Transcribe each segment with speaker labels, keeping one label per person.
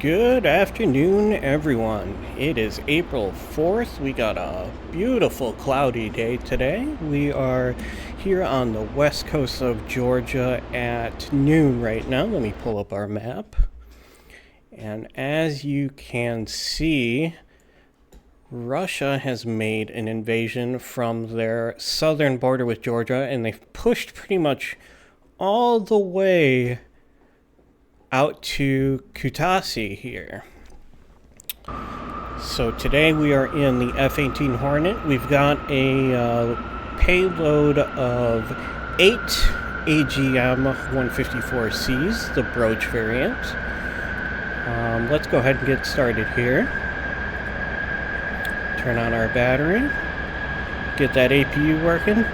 Speaker 1: Good afternoon, everyone. It is April 4th. We got a beautiful cloudy day today. We are here on the west coast of Georgia at noon right now. Let me pull up our map. And as you can see, Russia has made an invasion from their southern border with Georgia, and they've pushed pretty much all the way out to HOTAS here. So today we are in the F-18 Hornet. We've got a payload of 8 AGM-154Cs, the broach variant. Let's go ahead and get started here. Turn on our battery. Get that APU working.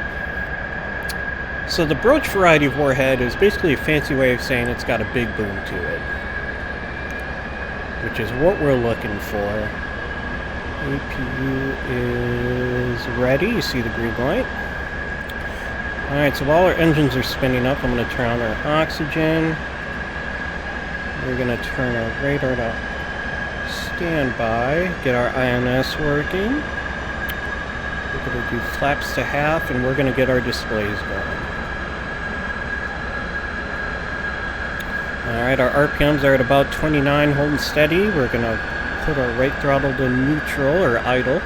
Speaker 1: So the broach variety of warhead is basically a fancy way of saying it's got a big boom to it, which is what we're looking for. APU is ready. You see the green light. Alright, so while our engines are spinning up, I'm going to turn on our oxygen. We're going to turn our radar to standby, get our INS working. We're going to do flaps to half, and we're going to get our displays going. Alright, our RPMs are at about 29, holding steady. We're going to put our right throttle to neutral, or idle.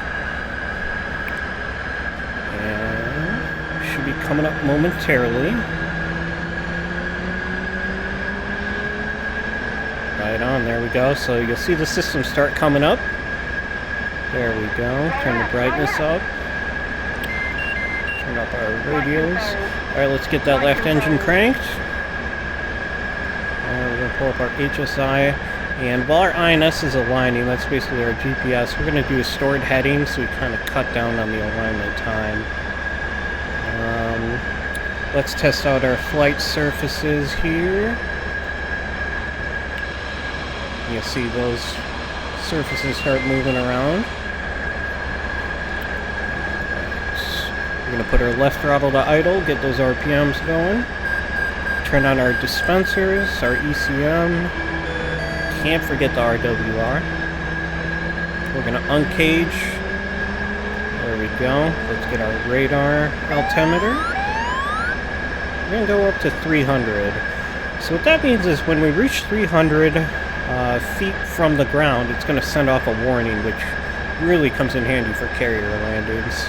Speaker 1: And should be coming up momentarily. Right on, there we go. So you'll see the system start coming up. There we go. Turn the brightness up. Turn up our radios. Alright, let's get that left engine cranked. We're going to pull up our HSI. And while our INS is aligning, that's basically our GPS, we're going to do a stored heading so we kind of cut down on the alignment time. Let's test out our flight surfaces here. You'll see those surfaces start moving around. We're going to put our left throttle to idle, get those RPMs going. Turn on our dispensers, our ECM. Can't forget the RWR. We're going to uncage. There we go. Let's get our radar altimeter. We're going to go up to 300. So what that means is when we reach 300 feet from the ground, it's going to send off a warning, which really comes in handy for carrier landings.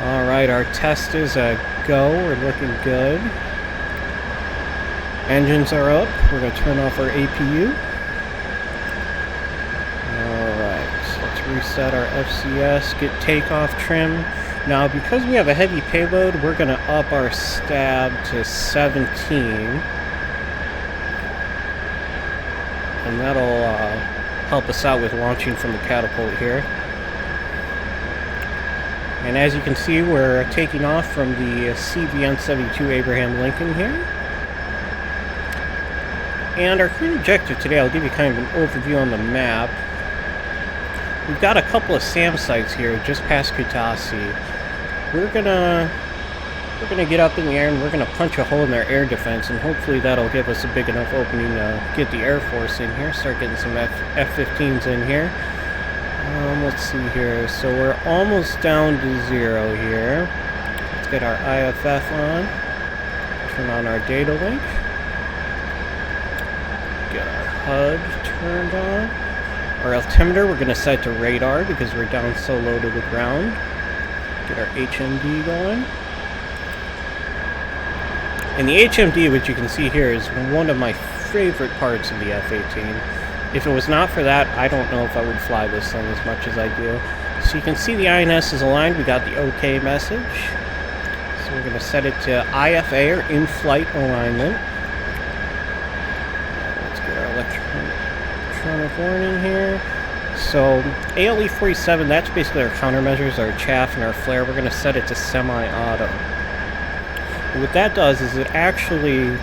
Speaker 1: Alright, our test is a go. We're looking good. Engines are up. We're going to turn off our APU. Alright, so let's reset our FCS, get takeoff trim. Now, because we have a heavy payload, we're going to up our stab to 17. And that'll help us out with launching from the catapult here. And as you can see, we're taking off from the CVN-72 Abraham Lincoln here. And our current objective today, I'll give you kind of an overview on the map. We've got a couple of SAM sites here just past HOTAS. We're gonna get up in the air and we're gonna punch a hole in their air defense, and hopefully that'll give us a big enough opening to get the Air Force in here, start getting some F-15s in here. Let's see here. So we're almost down to 0 here. Let's get our IFF on. Turn on our data link. Get our HUD turned on. Our altimeter we're going to set to radar because we're down so low to the ground. Get our HMD going. And the HMD, which you can see here, is one of my favorite parts of the F-18. If it was not for that, I don't know if I would fly this thing as much as I do. So you can see the INS is aligned. We got the OK message. So we're going to set it to IFA, or in-flight alignment. Let's get our electronic warning here. So ALE-47, that's basically our countermeasures, our chaff and our flare. We're going to set it to semi-auto. And what that does is it actually,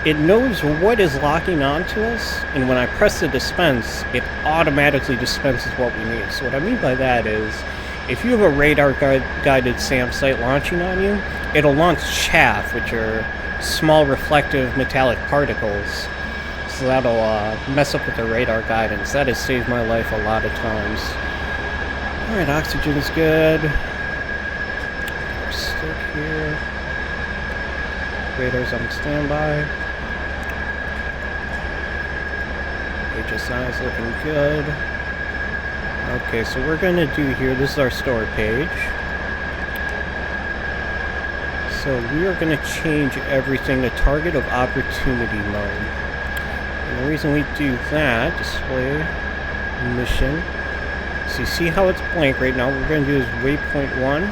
Speaker 1: it knows what is locking onto us, and when I press the dispense, it automatically dispenses what we need. So what I mean by that is, if you have a radar-guided SAM site launching on you, it'll launch chaff, which are small reflective metallic particles. So that'll mess up with the radar guidance. That has saved my life a lot of times. Alright, oxygen's good. We're stick here. Radar's on standby. HSI is looking good. Okay, so we're going to do here, this is our store page. So we are going to change everything to target of opportunity mode. And the reason we do that, display mission. So you see how it's blank right now. What we're going to do is waypoint 1,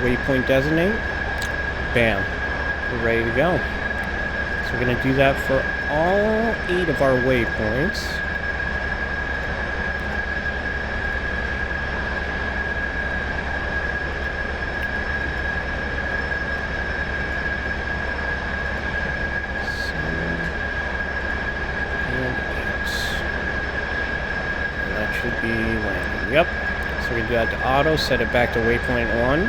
Speaker 1: waypoint designate. Bam. We're ready to go. So we're going to do that for all 8 of our waypoints. Should be landing. Yep. So we're going to do that to auto, set it back to waypoint 1.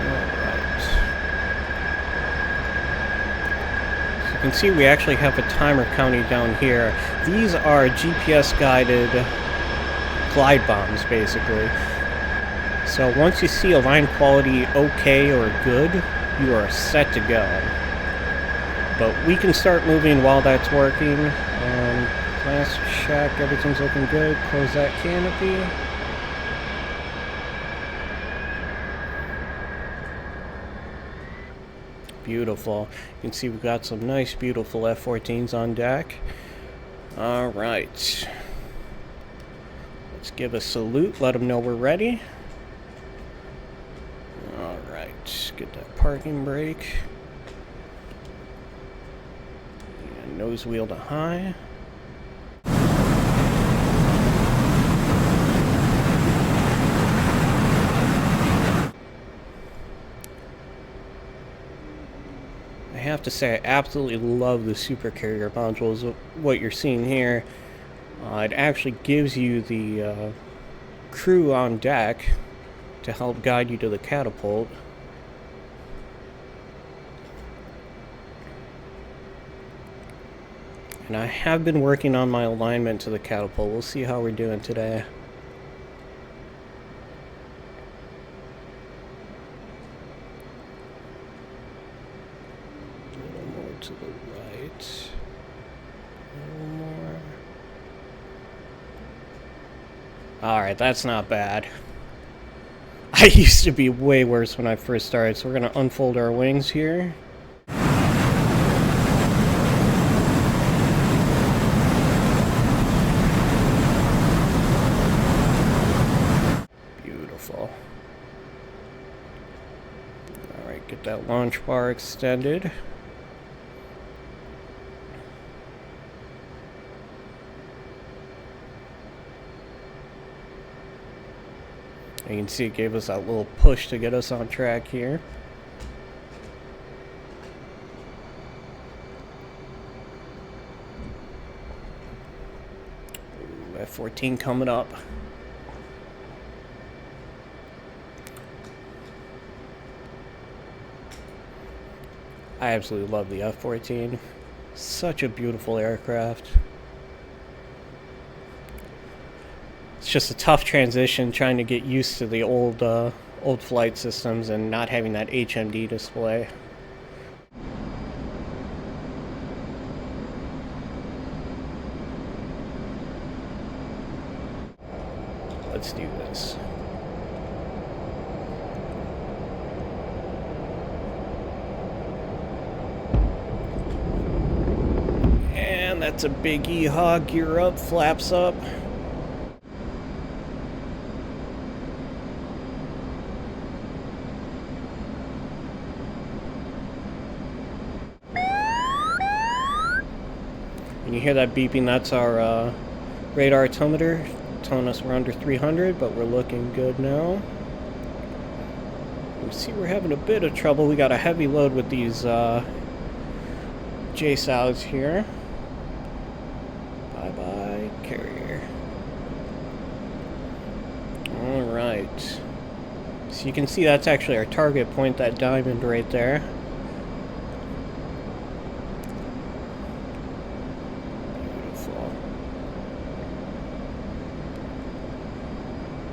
Speaker 1: Alright. So you can see we actually have a timer counting down here. These are GPS guided glide bombs, basically. So once you see a line quality okay or good, you are set to go. But we can start moving while that's working. Last check, everything's looking good. Close that canopy. Beautiful. You can see we've got some nice, beautiful F-14s on deck. Alright. Let's give a salute, let them know we're ready. Alright, get that parking brake. Nose wheel to high. I have to say I absolutely love the super carrier modules. What you're seeing here, it actually gives you the crew on deck to help guide you to the catapult. And I have been working on my alignment to the catapult. We'll see how we're doing today. A little more to the right. A little more. Alright, that's not bad. I used to be way worse when I first started, so we're going to unfold our wings here. Alright, get that launch bar extended. You can see it gave us that little push to get us on track here. Ooh, F-14 coming up. I absolutely love the F-14. Such a beautiful aircraft. It's just a tough transition trying to get used to the old flight systems and not having that HMD display. Let's do this. And that's a big yeehaw. Gear up, flaps up. And you hear that beeping, that's our radar altimeter telling us we're under 300, but we're looking good now. You see we're having a bit of trouble. We got a heavy load with these JSOWs here. Bye-bye, carrier. Alright. So you can see that's actually our target point, that diamond right there.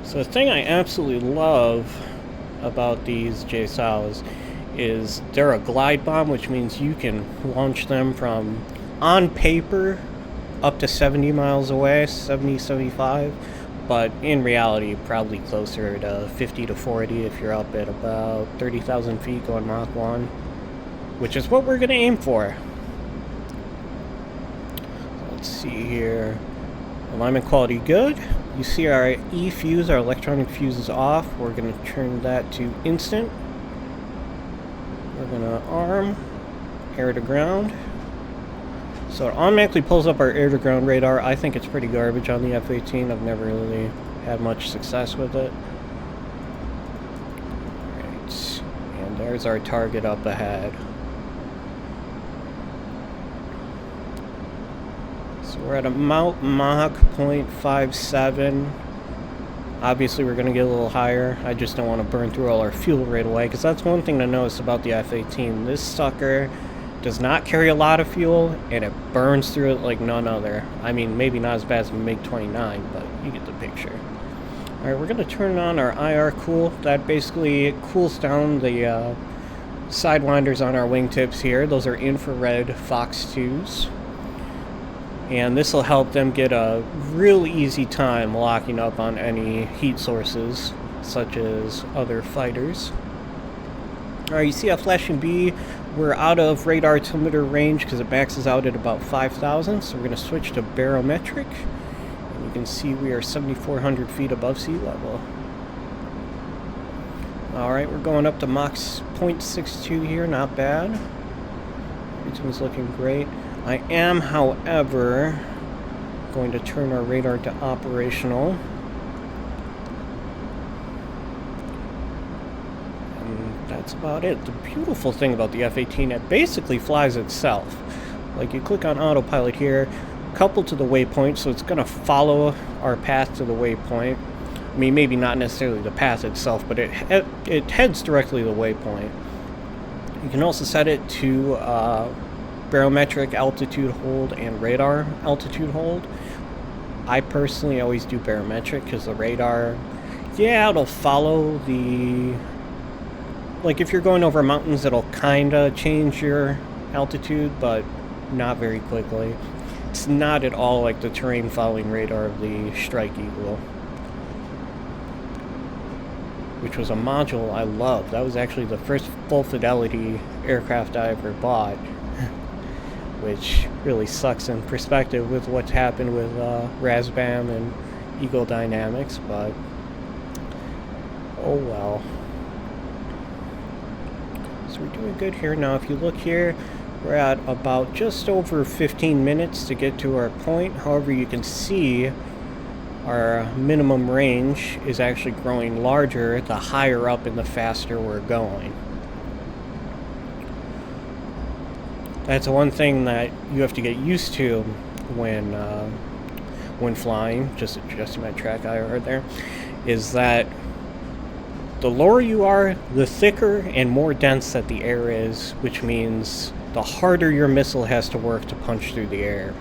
Speaker 1: So the thing I absolutely love about these JSOWs is they're a glide bomb, which means you can launch them from, on paper, up to 70 miles away, 70, 75, but in reality probably closer to 50 to 40 if you're up at about 30,000 feet going Mach 1, which is what we're going to aim for. Let's see here. Alignment quality good. You see our E fuse, our electronic fuse is off. We're going to turn that to instant. We're going to arm, air to ground. So it automatically pulls up our air to ground radar. I think it's pretty garbage on the F-18. I've never really had much success with it. Right. And there's our target up ahead. So we're at a Mach 0.57. Obviously we're going to get a little higher. I just don't want to burn through all our fuel right away, because that's one thing to notice about the F-18. This sucker does not carry a lot of fuel, and it burns through it like none other. I mean, maybe not as bad as the MiG-29, but you get the picture. Alright, we're going to turn on our IR cool. That basically cools down the sidewinders on our wingtips here. Those are infrared Fox 2s. And this will help them get a real easy time locking up on any heat sources, such as other fighters. Alright, you see that flashing B? We're out of radar altimeter range because it maxes out at about 5,000, so we're going to switch to barometric. And you can see we are 7,400 feet above sea level. Alright, we're going up to Mach 0.62 here, not bad. Everything's looking great. I am, however, going to turn our radar to operational. And that's about it. The beautiful thing about the F-18, it basically flies itself. Like, you click on autopilot here, coupled to the waypoint, so it's going to follow our path to the waypoint. I mean, maybe not necessarily the path itself, but it heads directly to the waypoint. You can also set it to barometric altitude hold and radar altitude hold. I personally always do barometric because the radar, yeah, it'll follow the, like if you're going over mountains, it'll kind of change your altitude, but not very quickly. It's not at all like the terrain following radar of the Strike Eagle, which was a module I loved. That was actually the first full fidelity aircraft I ever bought. Which really sucks in perspective with what's happened with Razbam and Eagle Dynamics, but oh well. So we're doing good here. Now if you look here, we're at about just over 15 minutes to get to our point. However, you can see our minimum range is actually growing larger the higher up and the faster we're going. That's one thing that you have to get used to when flying, just adjusting my track IR there, is that the lower you are, the thicker and more dense that the air is, which means the harder your missile has to work to punch through the air.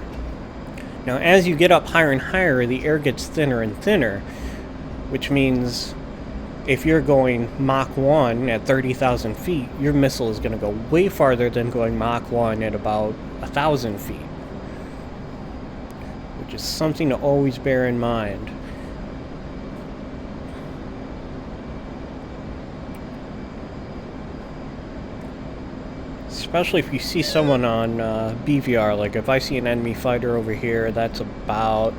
Speaker 1: Now, as you get up higher and higher, the air gets thinner and thinner, which means if you're going Mach 1 at 30,000 feet, your missile is going to go way farther than going Mach 1 at about 1,000 feet. Which is something to always bear in mind. Especially if you see someone on BVR, like if I see an enemy fighter over here that's about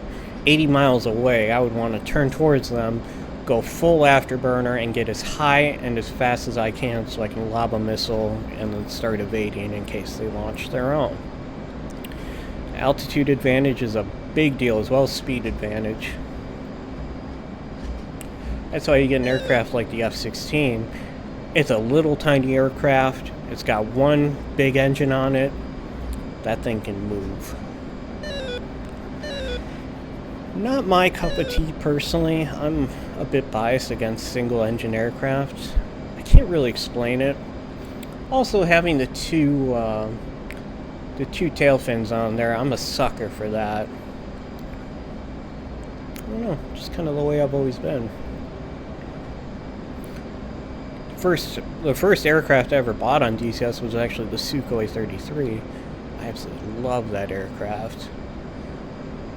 Speaker 1: 80 miles away, I would want to turn towards them, go full afterburner, and get as high and as fast as I can so I can lob a missile and then start evading in case they launch their own. Altitude advantage is a big deal, as well as speed advantage. That's why you get an aircraft like the F-16. It's a little tiny aircraft. It's got one big engine on it. That thing can move. Not my cup of tea personally. I'm a bit biased against single engine aircraft. I can't really explain it. Also, having the two tail fins on there, I'm a sucker for that. I don't know, just kind of the way I've always been. The first aircraft I ever bought on DCS was actually the Sukhoi 33. I absolutely love that aircraft.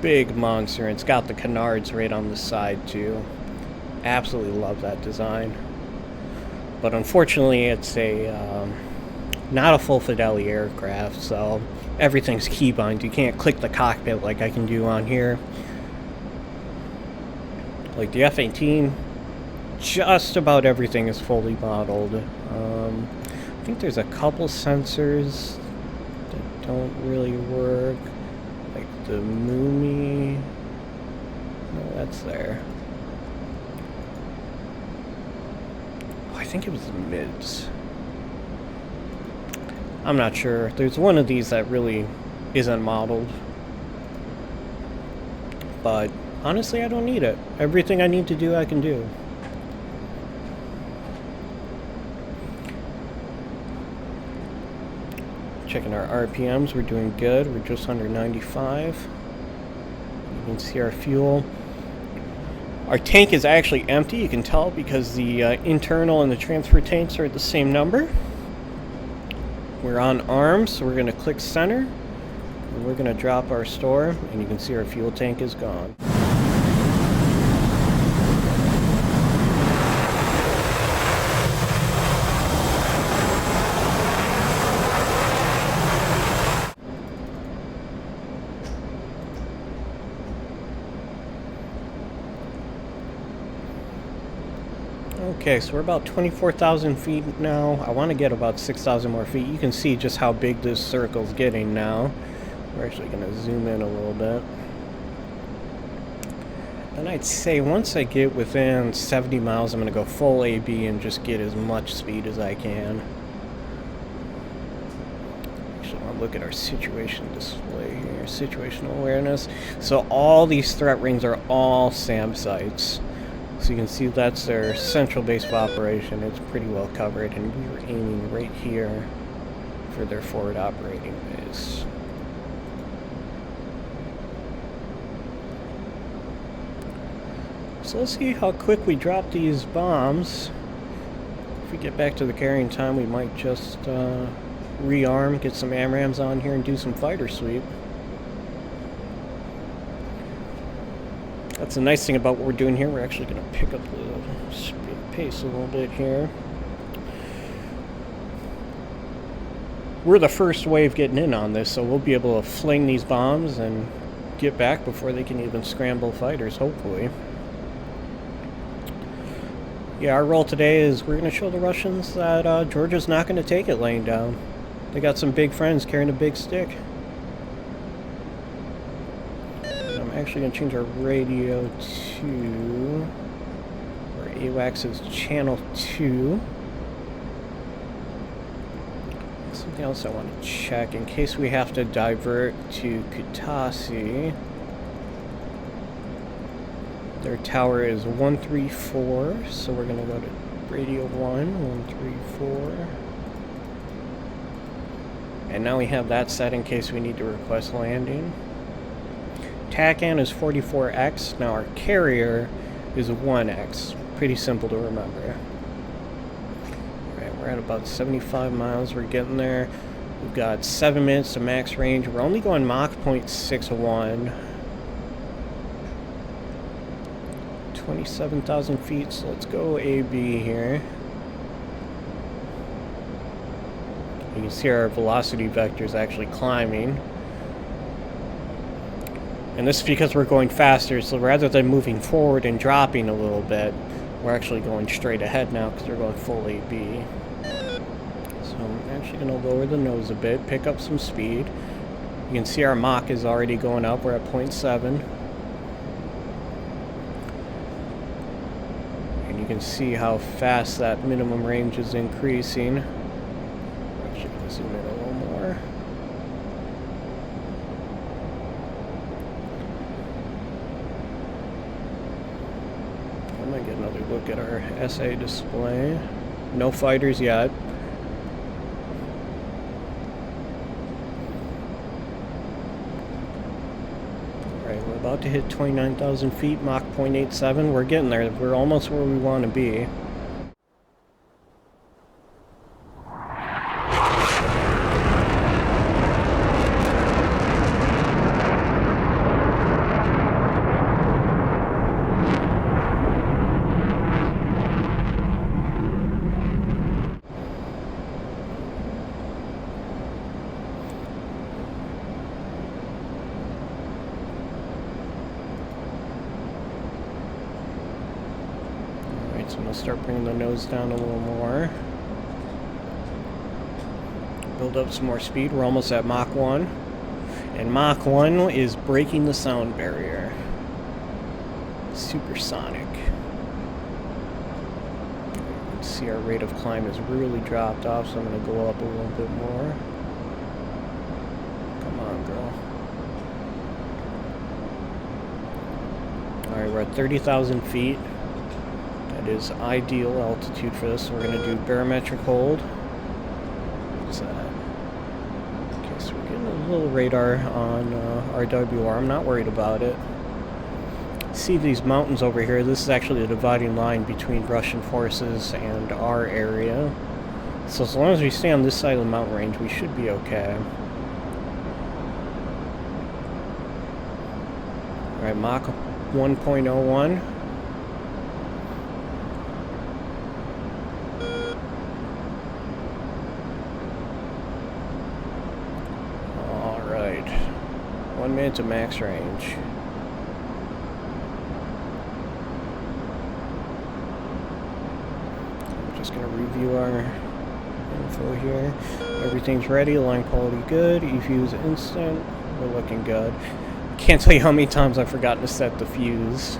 Speaker 1: Big monster, and it's got the canards right on the side too. Absolutely love that design. But unfortunately, it's a not a full fidelity aircraft, so everything's keybind. You can't click the cockpit like I can do on here. Like the F-18, just about everything is fully modeled. I think there's a couple sensors that don't really work, like the Moomy. No, that's there. Oh, I think it was the mids. I'm not sure. There's one of these that really isn't modeled. But honestly, I don't need it. Everything I need to do, I can do. Checking our RPMs, we're doing good. We're just under 95. You can see our fuel. Our tank is actually empty, you can tell, because the internal and the transfer tanks are at the same number. We're on arms, so we're going to click center, and we're going to drop our store, and you can see our fuel tank is gone. Okay, so we're about 24,000 feet now. I want to get about 6,000 more feet. You can see just how big this circle's getting now. We're actually going to zoom in a little bit. And I'd say once I get within 70 miles, I'm going to go full AB and just get as much speed as I can. Actually, I want to look at our situation display here. Situational awareness. So all these threat rings are all SAM sites. So you can see that's their central base of operation. It's pretty well covered, and we were aiming right here for their forward operating base. So let's see how quick we drop these bombs. If we get back to the carrying time, we might just rearm, get some AMRAAMs on here, and do some fighter sweep. That's the nice thing about what we're doing here. We're actually going to pick up the speed pace a little bit here. We're the first wave getting in on this, so we'll be able to fling these bombs and get back before they can even scramble fighters, hopefully. Yeah, our role today is we're going to show the Russians that Georgia's not going to take it laying down. They got some big friends carrying a big stick. Actually going to change our radio to, or AWACS is channel 2. Something else I want to check in case we have to divert to Kutaisi. Their tower is 134, so we're going to go to radio 134. And now we have that set in case we need to request landing. TACAN is 44X. Now our carrier is 1X. Pretty simple to remember. Alright, we're at about 75 miles. We're getting there. We've got 7 minutes to max range. We're only going Mach 0.61. 27,000 feet, so let's go AB here. You can see our velocity vector is actually climbing. And this is because we're going faster, so rather than moving forward and dropping a little bit, we're actually going straight ahead now because we're going full AB. So I'm actually going to lower the nose a bit, pick up some speed. You can see our Mach is already going up. We're at 0.7. And you can see how fast that minimum range is increasing. I'm actually going to zoom in a little more. I'm going to get another look at our SA display. No fighters yet. Alright, we're about to hit 29,000 feet, Mach 0.87. We're getting there. We're almost where we want to be. So I'm going to start bringing the nose down a little more. Build up some more speed. We're almost at Mach 1. And Mach 1 is breaking the sound barrier. Supersonic. You can see our rate of climb has really dropped off, so I'm going to go up a little bit more. Come on, girl. Alright, we're at 30,000 feet. That is ideal altitude for this. So we're going to do barometric hold. What's that? Okay, so we're getting a little radar on RWR. I'm not worried about it. See these mountains over here? This is actually the dividing line between Russian forces and our area. So as long as we stay on this side of the mountain range, we should be okay. Alright, Mach 1.01. Alright. 1 minute to max range. I'm just going to review our info here. Everything's ready, line quality good, E-fuse instant, we're looking good. Can't tell you how many times I've forgotten to set the fuse.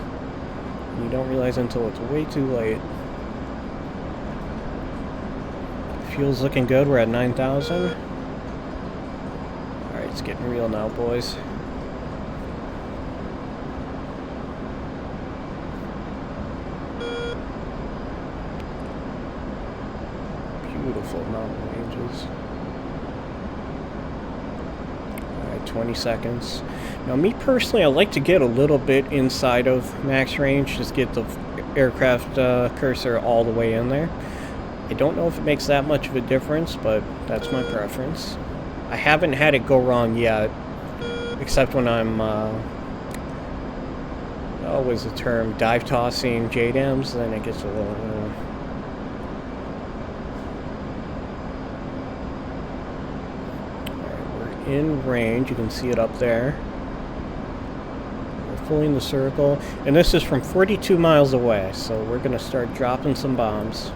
Speaker 1: You don't realize until it's way too late. Fuel's looking good, we're at 9,000. Alright, it's getting real now, boys. Beautiful mountain ranges. Alright, 20 seconds. Now, me personally, I like to get a little bit inside of max range, just get the aircraft cursor all the way in there. I don't know if it makes that much of a difference, but that's my preference. I haven't had it go wrong yet, except when I'm, what was the term, dive tossing JDAMs, then it gets a little, Alright, we're in range, you can see it up there. Fully in the circle, and this is from 42 miles away, so we're going to start dropping some bombs.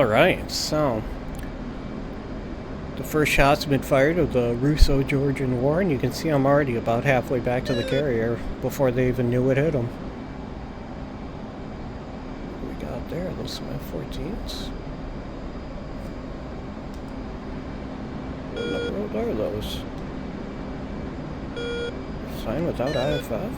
Speaker 1: Alright, so the first shots have been fired of the Russo-Georgian War, and you can see I'm already about halfway back to the carrier before they even knew it hit them. What we got there? Those some F-14s. What in the world are those? Sign without IFF?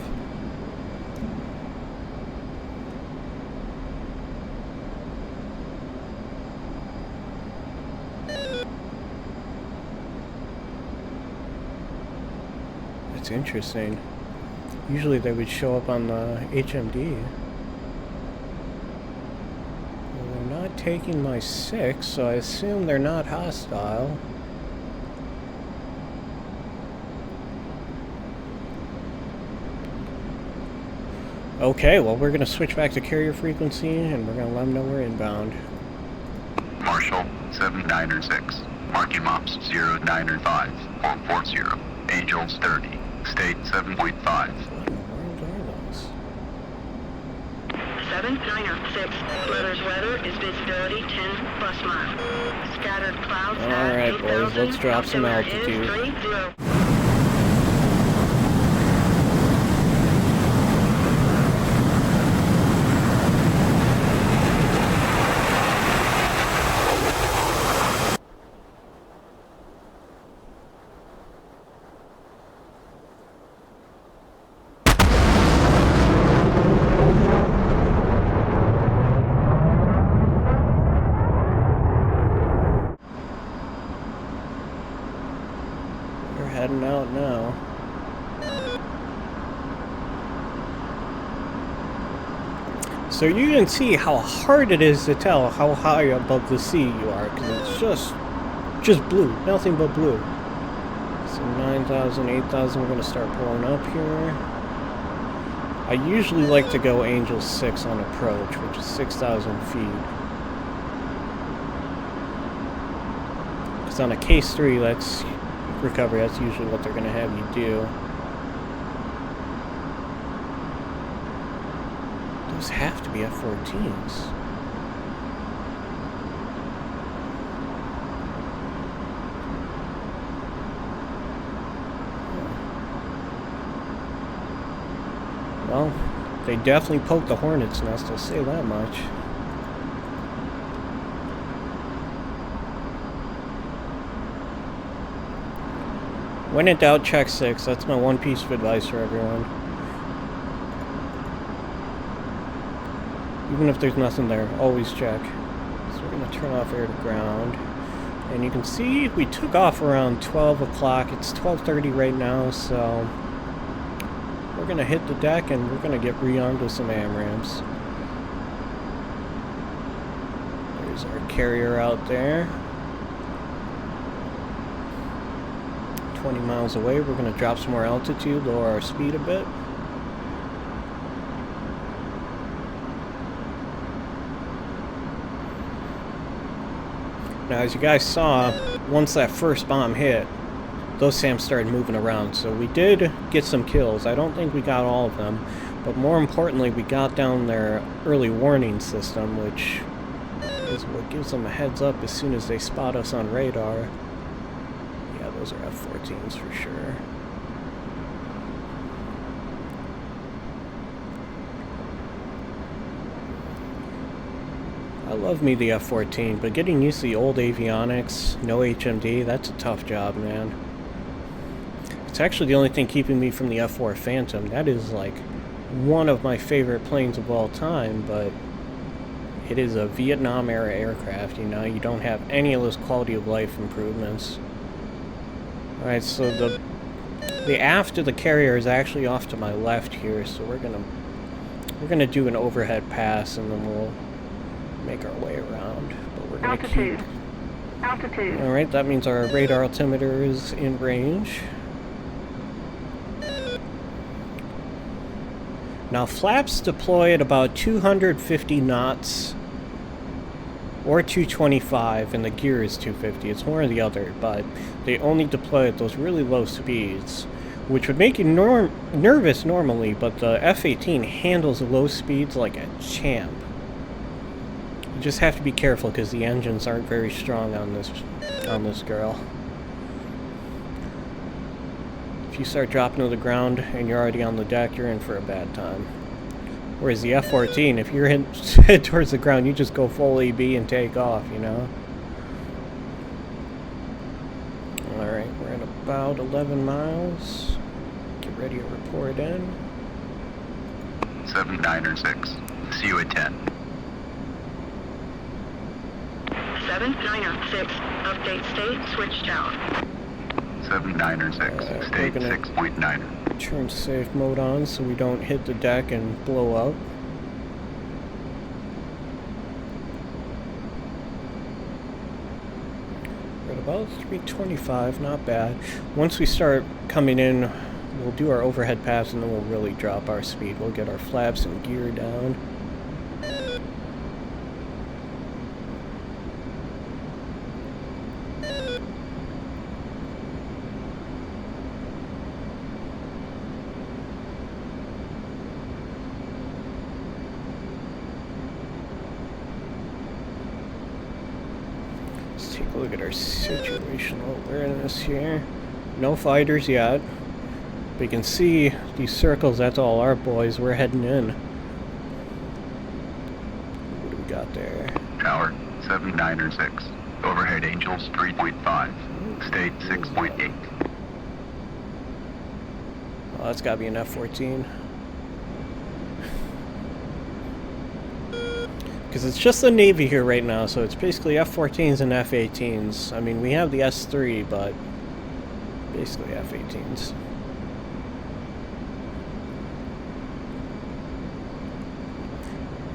Speaker 1: That's interesting. Usually they would show up on the HMD. Well, they're not taking my 6, so I assume they're not hostile. Okay, well, we're going to switch back to carrier frequency, and we're going to let them know we're inbound.
Speaker 2: Marshall, 7906. Marking MOPS 0905. 440. Angels 30. State 7.5.
Speaker 1: What in the world are those?
Speaker 3: 7906. Brothers weather is visibility 10 plus miles. Scattered clouds.
Speaker 1: Alright, boys, let's drop some altitude.
Speaker 3: 30.
Speaker 1: Heading out now. So you can see how hard it is to tell how high above the sea you are, because it's just blue, nothing but blue. So 9,000, 8,000, we're going to start pulling up here. I usually like to go Angel 6 on approach, which is 6,000 feet. Because on a Case 3, that's recovery, that's usually what they're going to have you do. Those have to be F-14s. Well, they definitely poked the hornet's nest, I'll say that much. When in doubt, check 6. That's my one piece of advice for everyone. Even if there's nothing there, always check. So we're going to turn off air to ground. And you can see we took off around 12 o'clock. It's 12:30 right now, so we're going to hit the deck and we're going to get rearmed with some AMRAAMs. There's our carrier out there. 20 miles away, we're going to drop some more altitude, lower our speed a bit. Now, as you guys saw, once that first bomb hit, those SAMs started moving around, so we did get some kills. I don't think we got all of them, but more importantly, we got down their early warning system, which is what gives them a heads up as soon as they spot us on radar. Those are F-14s for sure. I love me the F-14, but getting used to the old avionics, no HMD, that's a tough job, man. It's actually the only thing keeping me from the F-4 Phantom. That is like one of my favorite planes of all time, but it is a Vietnam-era aircraft, you know? You don't have any of those quality of life improvements. Alright, so the aft of the carrier is actually off to my left here, so we're gonna do an overhead pass and then we'll make our way around. But we're gonna keep altitude. Alright, that means our radar altimeter is in range. Now flaps deploy at about 250 knots or 225, and the gear is 250. It's one or the other, but they only deploy at those really low speeds, which would make you nervous normally, but the F-18 handles low speeds like a champ. You just have to be careful because the engines aren't very strong on this girl. If you start dropping to the ground and you're already on the deck, you're in for a bad time. Whereas the F-14, if you're head towards the ground, you just go full AB and take off, you know? Alright, we're at about 11 miles. Get ready to report in.
Speaker 2: 796. See you at 10.
Speaker 3: 796. Update state switched out.
Speaker 2: 796. State 6.9.
Speaker 1: Turn safe mode on so we don't hit the deck and blow up. We're at about 325, not bad. Once we start coming in, we'll do our overhead pass and then we'll really drop our speed. We'll get our flaps and gear down. Let's take a look at our situational awareness here. No fighters yet. But you can see these circles, that's all our boys. We're heading in. What do we got there?
Speaker 2: Tower 796. Overhead Angels 3.5. State 6.8.
Speaker 1: Oh, that's gotta be an F-14. Because it's just the Navy here right now, so it's basically F-14s and F-18s. I mean, we have the S-3, but basically F-18s.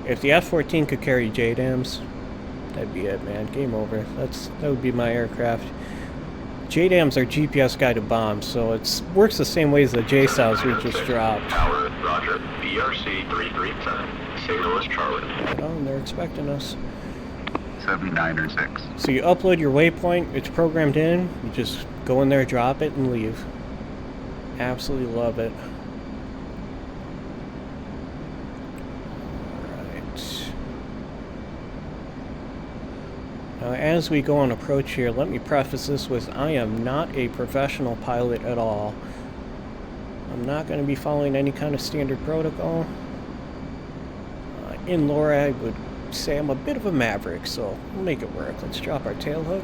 Speaker 1: If the F-14 could carry JDAMs, that'd be it, man. Game over. That would be my aircraft. JDAMs are GPS guided bombs, so it works the same way as the JSOWs we just dropped.
Speaker 4: Tower, roger. BRC 337. Signal is Charlie.
Speaker 1: Right on, they're expecting us.
Speaker 2: 796.
Speaker 1: So you upload your waypoint, it's programmed in, you just go in there, drop it, and leave. Absolutely love it. Alright. Now as we go on approach here, let me preface this with I am not a professional pilot at all. I'm not going to be following any kind of standard protocol. In lore, I would say I'm a bit of a maverick, so we'll make it work. Let's drop our tail hook.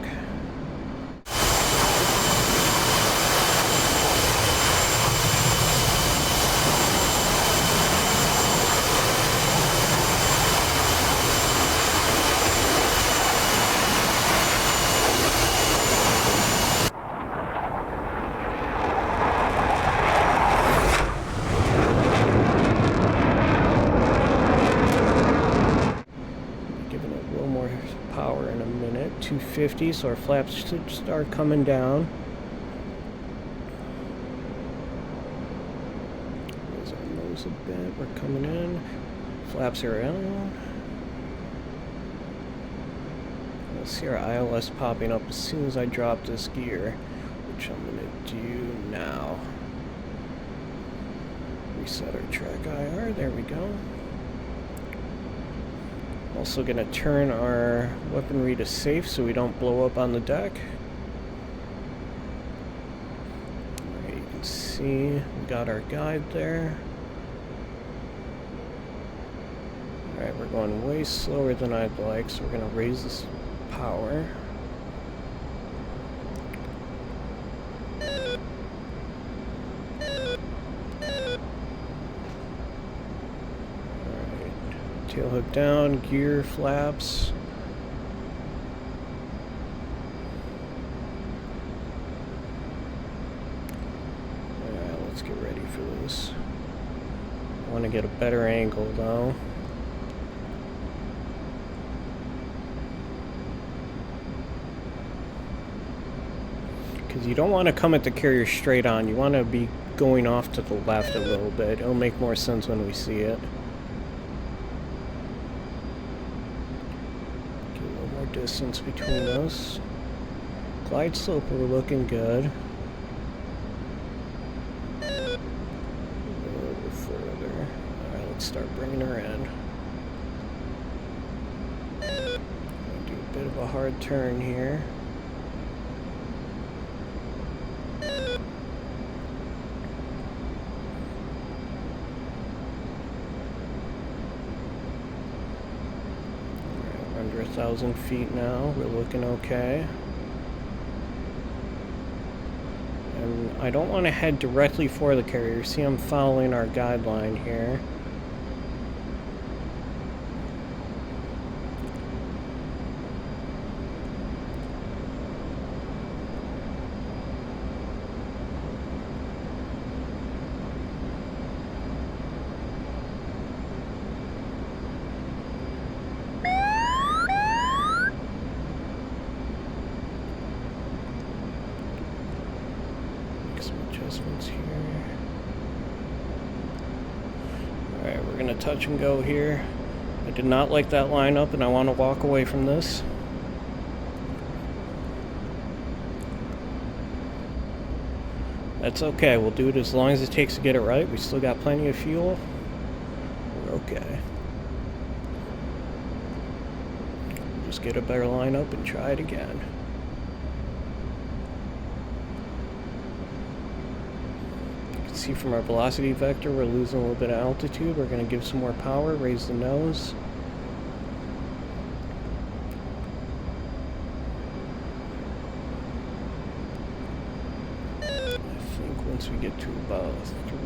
Speaker 1: Giving it a little more power in a minute. 250, so our flaps should start coming down. Raise our nose a bit. We're coming in. Flaps are out. You'll see our ILS popping up as soon as I drop this gear, which I'm going to do now. Reset our track IR. There we go. Also going to turn our weaponry to safe so we don't blow up on the deck. Alright, you can see we got our guide there. Alright, we're going way slower than I'd like, so we're going to raise this power. Tail hook down, gear, flaps. Alright, let's get ready for this. I want to get a better angle though. Because you don't want to come at the carrier straight on. You want to be going off to the left a little bit. It'll make more sense when we see it. Distance between us. Glide slope, we're looking good. A little bit further. Alright, let's start bringing her in. of a hard turn here. We're under 1,000 feet now. We're looking okay. And I don't want to head directly for the carrier. See, I'm following our guideline here. Adjustments here. Alright, we're gonna touch and go here. I did not like that lineup and I want to walk away from this. That's okay, we'll do it as long as it takes to get it right. We still got plenty of fuel. We're okay. Just get a better lineup and try it again. See from our velocity vector we're losing a little bit of altitude. We're going to give some more power, raise the nose. I think once we get to about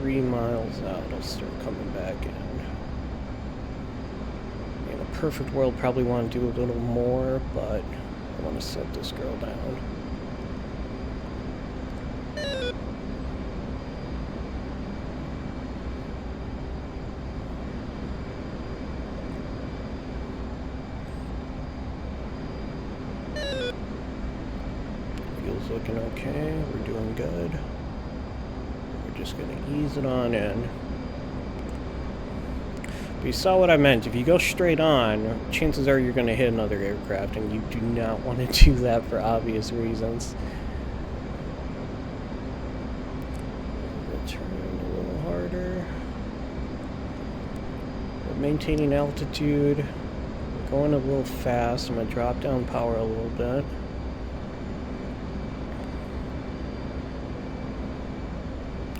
Speaker 1: 3 miles out I'll start coming back in. In a perfect world probably want to do a little more, but I want to set this girl down. Looking okay, we're doing good. We're just gonna ease it on in. But you saw what I meant. If you go straight on, chances are you're gonna hit another aircraft, and you do not want to do that for obvious reasons. We'll turn a little harder. We're maintaining altitude. We're going a little fast. I'm gonna drop down power a little bit.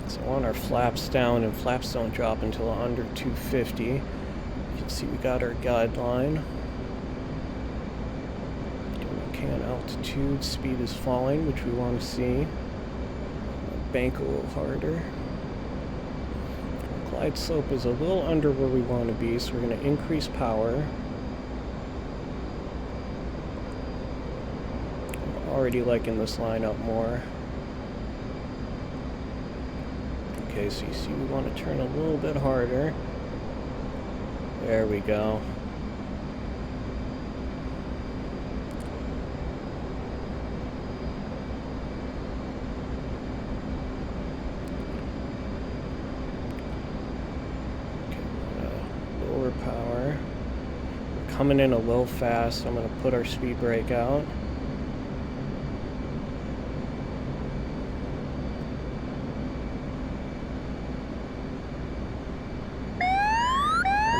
Speaker 1: So I want our flaps down, and flaps don't drop until under 250. You can see we got our guideline. Doing okay on altitude. Speed is falling, which we want to see. Bank a little harder. Our glide slope is a little under where we want to be, so we're going to increase power. I'm already liking this lineup more. Okay, so you see we want to turn a little bit harder. There we go. Okay, lower power. We're coming in a little fast. I'm going to put our speed brake out.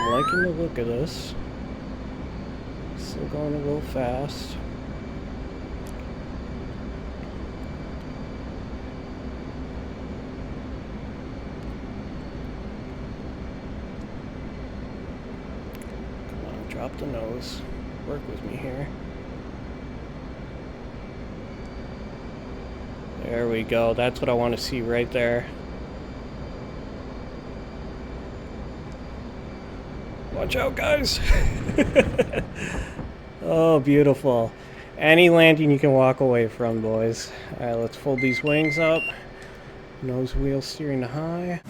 Speaker 1: Liking the look of this. Still going a little fast. Come on, drop the nose. Work with me here. There we go. That's what I want to see right there. Watch out, guys. Oh, beautiful. Any landing you can walk away from, boys. All right, let's fold these wings up. Nose wheel steering to high.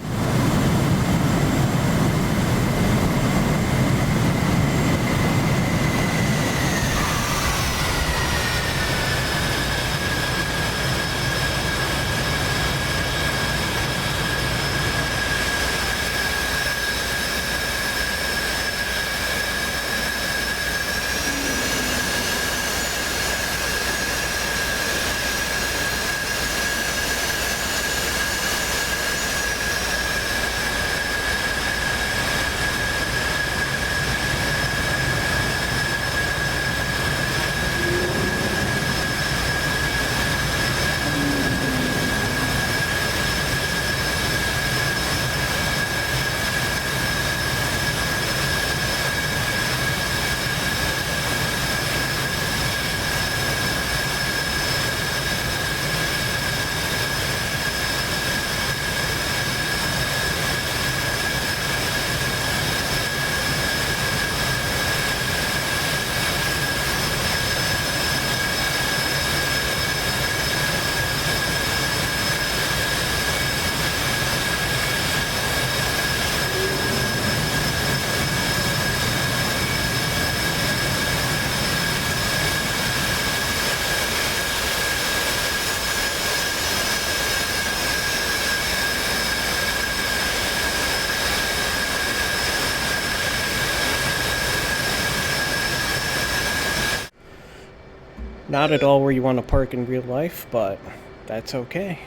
Speaker 1: Not at all where you want to park in real life, but that's okay.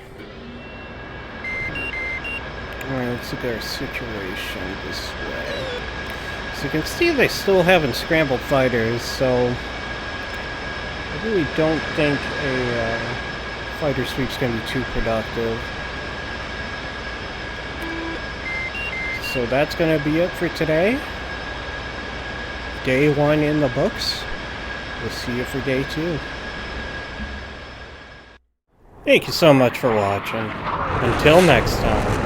Speaker 1: Alright, let's look at our situation this way. So you can see they still haven't scrambled fighters, so I really don't think a fighter sweep's going to be too productive. So that's going to be it for today. Day 1 in the books. We'll see you for day 2. Thank you so much for watching. Until next time.